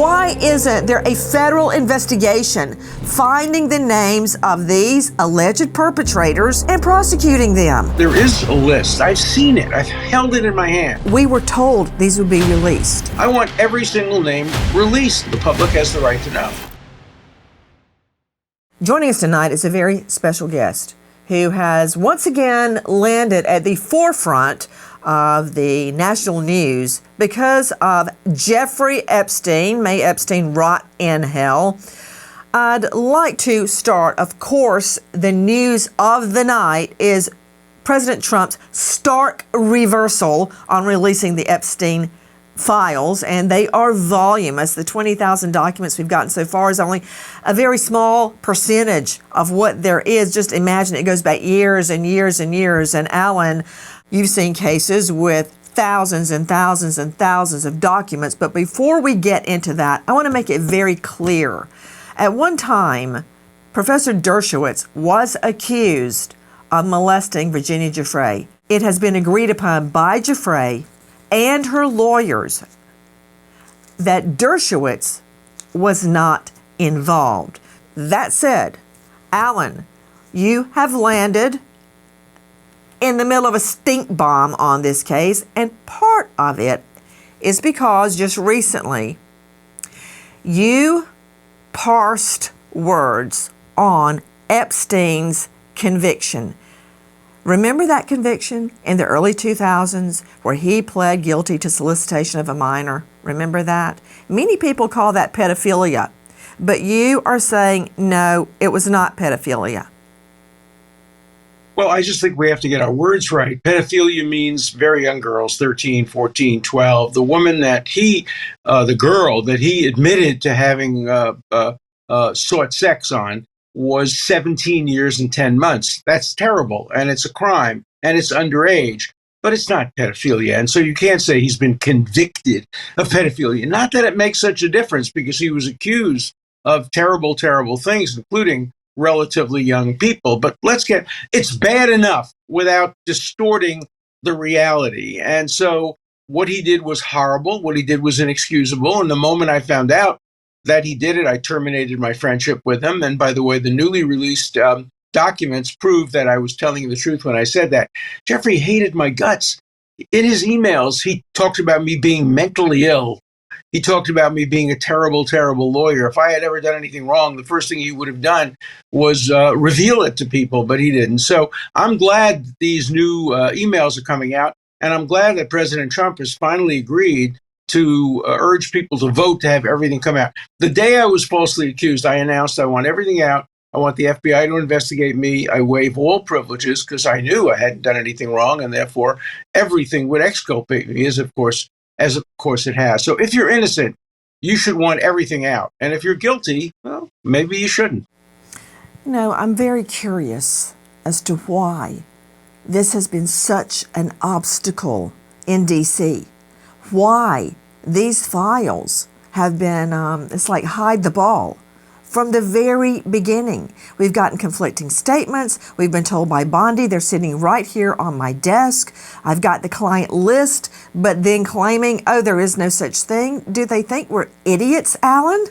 Why isn't there a federal investigation finding the names of these alleged perpetrators and prosecuting them? There is a list. I've seen it. I've held it in my hand. We were told these would be released. I want every single name released. The public has the right to know. Joining us tonight is a very special guest who has once again landed at the forefront of the national news because of Jeffrey Epstein. May Epstein rot in hell. I'd like to start, of course, the news of the night is President Trump's stark reversal on releasing the Epstein files, and they are voluminous. The 20,000 documents we've gotten so far is only a very small percentage of what there is. Just imagine it goes back years and years and years. And Alan, you've seen cases with thousands and thousands and thousands of documents. But before we get into that, I want to make it very clear. At one time, Professor Dershowitz was accused of molesting Virginia Giuffre. It has been agreed upon by Giuffre and her lawyers that Dershowitz was not involved. That said, Alan, you have landed in the middle of a stink bomb on this case, and part of it is because just recently you parsed words on Epstein's conviction. Remember that conviction in the early 2000s where he pled guilty to solicitation of a minor? Remember that? Many people call that pedophilia, but you are saying, no, it was not pedophilia. Well, I just think we have to get our words right. Pedophilia means very young girls, 13, 14, 12. The woman that the girl that he admitted to having sought sex on was 17 years and 10 months. That's terrible, and it's a crime, and it's underage, but it's not pedophilia. And so you can't say he's been convicted of pedophilia. Not that it makes such a difference, because he was accused of terrible, terrible things, including relatively young people. But it's bad enough without distorting the reality. And so what he did was horrible. What he did was inexcusable. And the moment I found out that he did it, I terminated my friendship with him. And by the way, the newly released documents prove that I was telling you the truth when I said that. Jeffrey hated my guts. In his emails, he talked about me being mentally ill. He talked about me being a terrible, terrible lawyer. If I had ever done anything wrong, the first thing he would have done was reveal it to people, but he didn't. So I'm glad these new emails are coming out, and I'm glad that President Trump has finally agreed to urge people to vote to have everything come out. The day I was falsely accused, I announced I want everything out. I want the FBI to investigate me. I waive all privileges because I knew I hadn't done anything wrong, and therefore everything would exculpate me, as of course it has. So if you're innocent, you should want everything out. And if you're guilty, well, maybe you shouldn't. No, I'm very curious as to why this has been such an obstacle in D.C. Why these files have been, it's like hide the ball. From the very beginning, we've gotten conflicting statements. We've been told by Bondi, they're sitting right here on my desk. I've got the client list, but then claiming, oh, there is no such thing. Do they think we're idiots, Alan?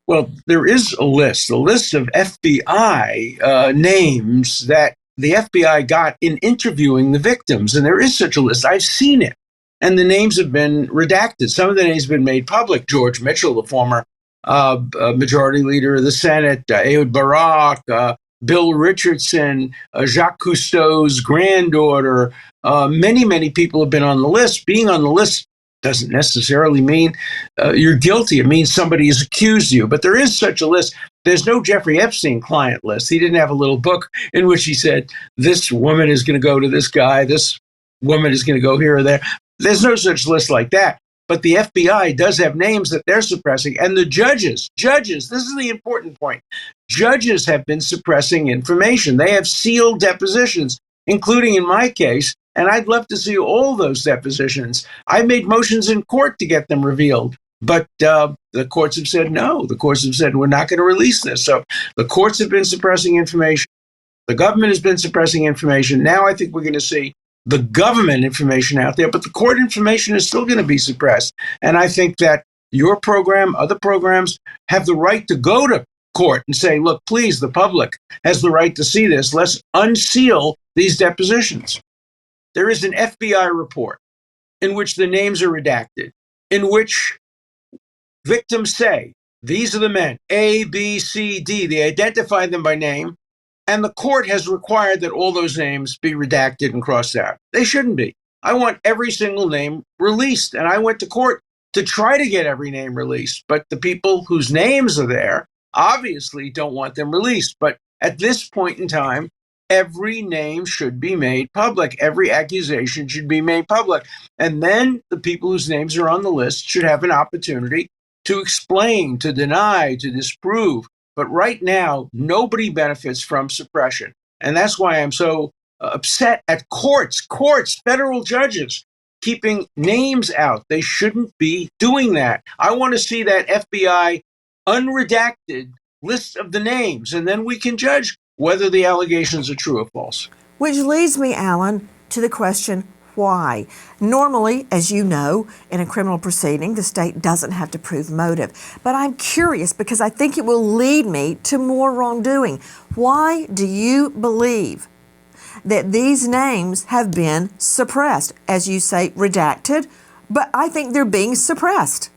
Well, there is a list of FBI names that the FBI got in interviewing the victims. And there is such a list. I've seen it. And the names have been redacted. Some of the names have been made public. George Mitchell, the former majority leader of the Senate, Ehud Barak, Bill Richardson, Jacques Cousteau's granddaughter. Many, many people have been on the list. Being on the list doesn't necessarily mean you're guilty. It means somebody has accused you. But there is such a list. There's no Jeffrey Epstein client list. He didn't have a little book in which he said, this woman is going to go to this guy, this woman is going to go here or there. There's no such list like that. But the FBI does have names that they're suppressing. And the judges, this is the important point. Judges have been suppressing information. They have sealed depositions, including in my case. And I'd love to see all those depositions. I made motions in court to get them revealed. But the courts have said no. The courts have said, we're not going to release this. So the courts have been suppressing information. The government has been suppressing information. Now I think we're going to see the government information out there, but the court information is still going to be suppressed. And I think that your program, other programs, have the right to go to court and say, look, please, the public has the right to see this. Let's unseal these depositions. There is an FBI report in which the names are redacted, in which victims say, these are the men, A, B, C, D. They identify them by name, and the court has required that all those names be redacted and crossed out. They shouldn't be. I want every single name released, and I went to court to try to get every name released, but the people whose names are there obviously don't want them released. But at this point in time, every name should be made public. Every accusation should be made public. And then the people whose names are on the list should have an opportunity to explain, to deny, to disprove. But right now, nobody benefits from suppression. And that's why I'm so upset at courts, federal judges, keeping names out. They shouldn't be doing that. I want to see that FBI unredacted list of the names, and then we can judge whether the allegations are true or false. Which leads me, Alan, to the question, why? Normally, as you know, in a criminal proceeding, the state doesn't have to prove motive. But I'm curious because I think it will lead me to more wrongdoing. Why do you believe that these names have been suppressed? As you say, redacted, but I think they're being suppressed.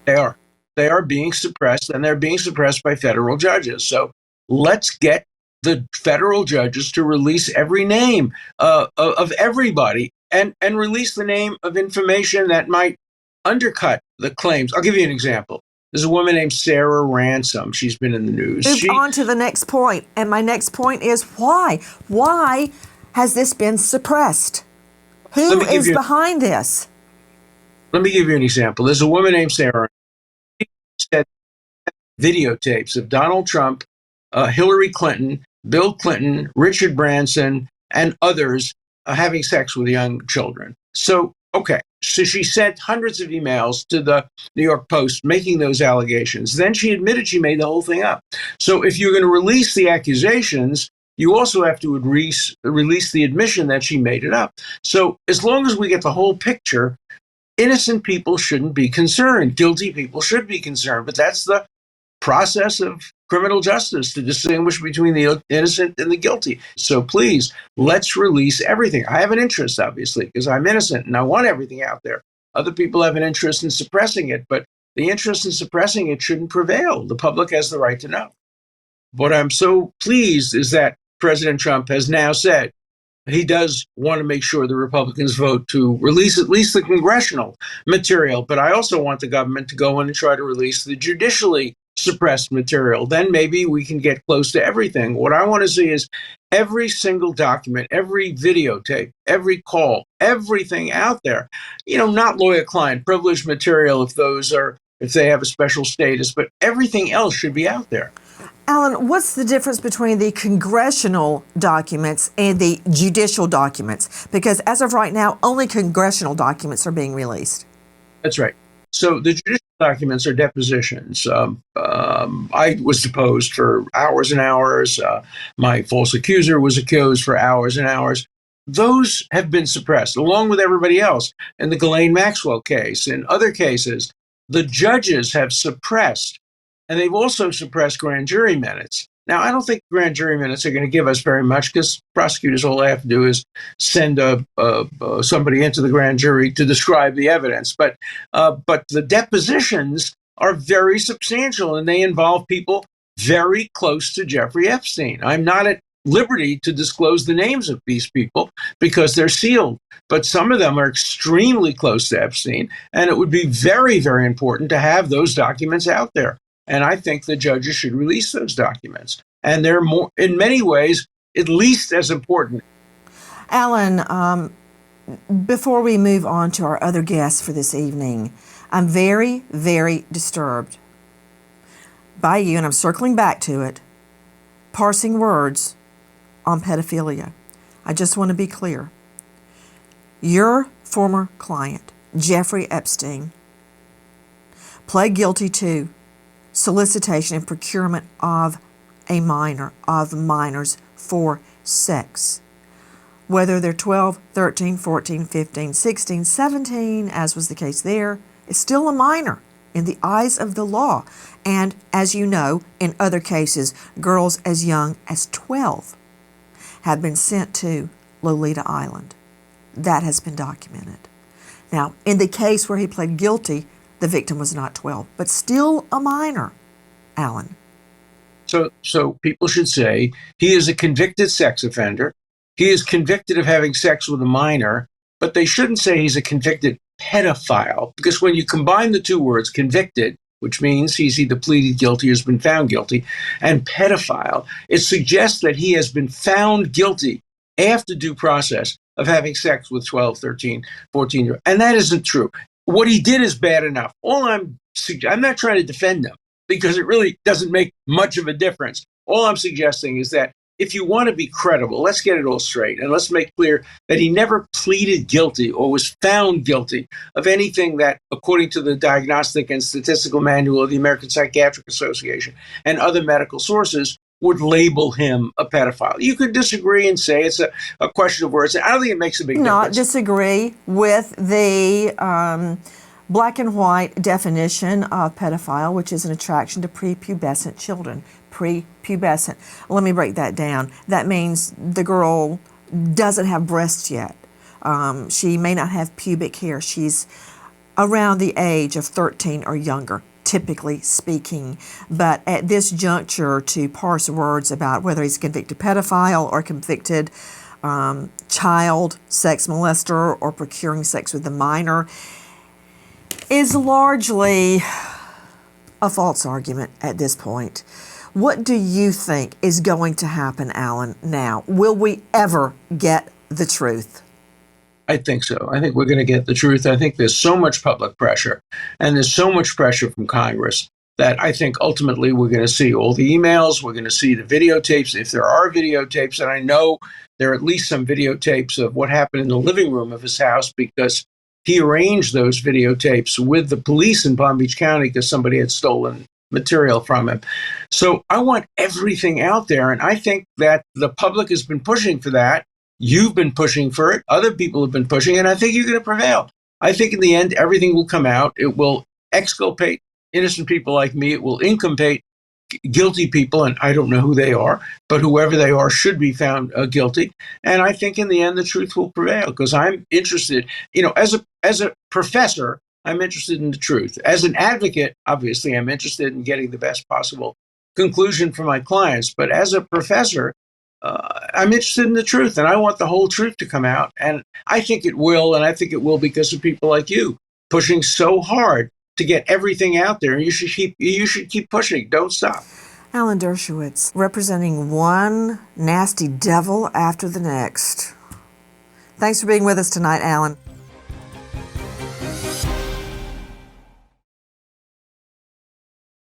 They are. They are being suppressed, and they're being suppressed by federal judges. So let's get the federal judges to release every name of everybody and release the name of information that might undercut the claims. I'll give you an example. There's a woman named Sarah Ransom. She's been in the news. Move on to the next point. And my next point is why? Why has this been suppressed? Who is behind this? Let me give you an example. There's a woman named Sarah. She said videotapes of Donald Trump, Hillary Clinton, Bill Clinton, Richard Branson, and others having sex with young children. So she sent hundreds of emails to the New York Post making those allegations. Then she admitted she made the whole thing up. So if you're going to release the accusations, you also have to release the admission that she made it up. So as long as we get the whole picture, innocent people shouldn't be concerned. Guilty people should be concerned. But that's the process of criminal justice, to distinguish between the innocent and the guilty. So please, let's release everything. I have an interest, obviously, because I'm innocent and I want everything out there. Other people have an interest in suppressing it, but the interest in suppressing it shouldn't prevail. The public has the right to know. What I'm so pleased is that President Trump has now said he does want to make sure the Republicans vote to release at least the congressional material. But I also want the government to go in and try to release the judicially suppressed material. Then maybe we can get close to everything. What I want to see is every single document, every videotape, every call, everything out there. Not lawyer-client privileged material if they have a special status, but everything else should be out there. Alan, what's the difference between the congressional documents and the judicial documents? Because as of right now, only congressional documents are being released. That's right. So the judicial documents are depositions. I was deposed for hours and hours. My false accuser was accused for hours and hours. Those have been suppressed, along with everybody else. In the Ghislaine Maxwell case, in other cases, the judges have suppressed, and they've also suppressed grand jury minutes. Now, I don't think grand jury minutes are going to give us very much, because prosecutors, all they have to do is send somebody into the grand jury to describe the evidence. But the depositions are very substantial, and they involve people very close to Jeffrey Epstein. I'm not at liberty to disclose the names of these people because they're sealed, but some of them are extremely close to Epstein, and it would be very, very important to have those documents out there. And I think the judges should release those documents. And they're more, in many ways, at least as important. Alan, before we move on to our other guests for this evening, I'm very, very disturbed by you, and I'm circling back to it, parsing words on pedophilia. I just want to be clear. Your former client, Jeffrey Epstein, pled guilty to solicitation and procurement of a minor, of minors for sex. Whether they're 12, 13, 14, 15, 16, 17, as was the case there, it's still a minor. in the eyes of the law. And as you know, in other cases, girls as young as 12 have been sent to Lolita Island. That has been documented. Now, in the case where he pled guilty, the victim was not 12, but still a minor, Alan. So people should say he is a convicted sex offender. He is convicted of having sex with a minor, but they shouldn't say he's a convicted pedophile, because when you combine the two words, convicted, which means he's either pleaded guilty or has been found guilty, and pedophile, it suggests that he has been found guilty after due process of having sex with 12, 13, 14-year-olds. And that isn't true. What he did is bad enough. I'm not trying to defend him, because it really doesn't make much of a difference. All I'm suggesting is that if you want to be credible, let's get it all straight, and let's make clear that he never pleaded guilty or was found guilty of anything that, according to the Diagnostic and Statistical Manual of the American Psychiatric Association and other medical sources, would label him a pedophile. You could disagree and say it's a question of words. I don't think it makes a big difference. Not disagree with the black and white definition of pedophile, which is an attraction to prepubescent children. Prepubescent. Let me break that down. That means the girl doesn't have breasts yet. She may not have pubic hair. She's around the age of 13 or younger, typically speaking. But at this juncture, to parse words about whether he's a convicted pedophile or convicted child sex molester or procuring sex with a minor is largely a false argument at this point. What do you think is going to happen, Alan, now? Will we ever get the truth? I think so. I think we're going to get the truth. I think there's so much public pressure and there's so much pressure from Congress that I think ultimately we're going to see all the emails, we're going to see the videotapes, if there are videotapes, and I know there are at least some videotapes of what happened in the living room of his house, because he arranged those videotapes with the police in Palm Beach County because somebody had stolen material from him. So I want everything out there, and I think that the public has been pushing for that. You've been pushing for it. Other people have been pushing, and I think you're going to prevail. I think in the end, everything will come out. It will exculpate innocent people like me. It will inculpate guilty people, and I don't know who they are, but whoever they are should be found guilty. And I think in the end, the truth will prevail, because I'm interested, as a professor, I'm interested in the truth. As an advocate, obviously, I'm interested in getting the best possible conclusion for my clients. But as a professor, I'm interested in the truth, and I want the whole truth to come out. And I think it will, and I think it will because of people like you pushing so hard to get everything out there. And you should keep pushing. Don't stop. Alan Dershowitz, representing one nasty devil after the next. Thanks for being with us tonight, Alan.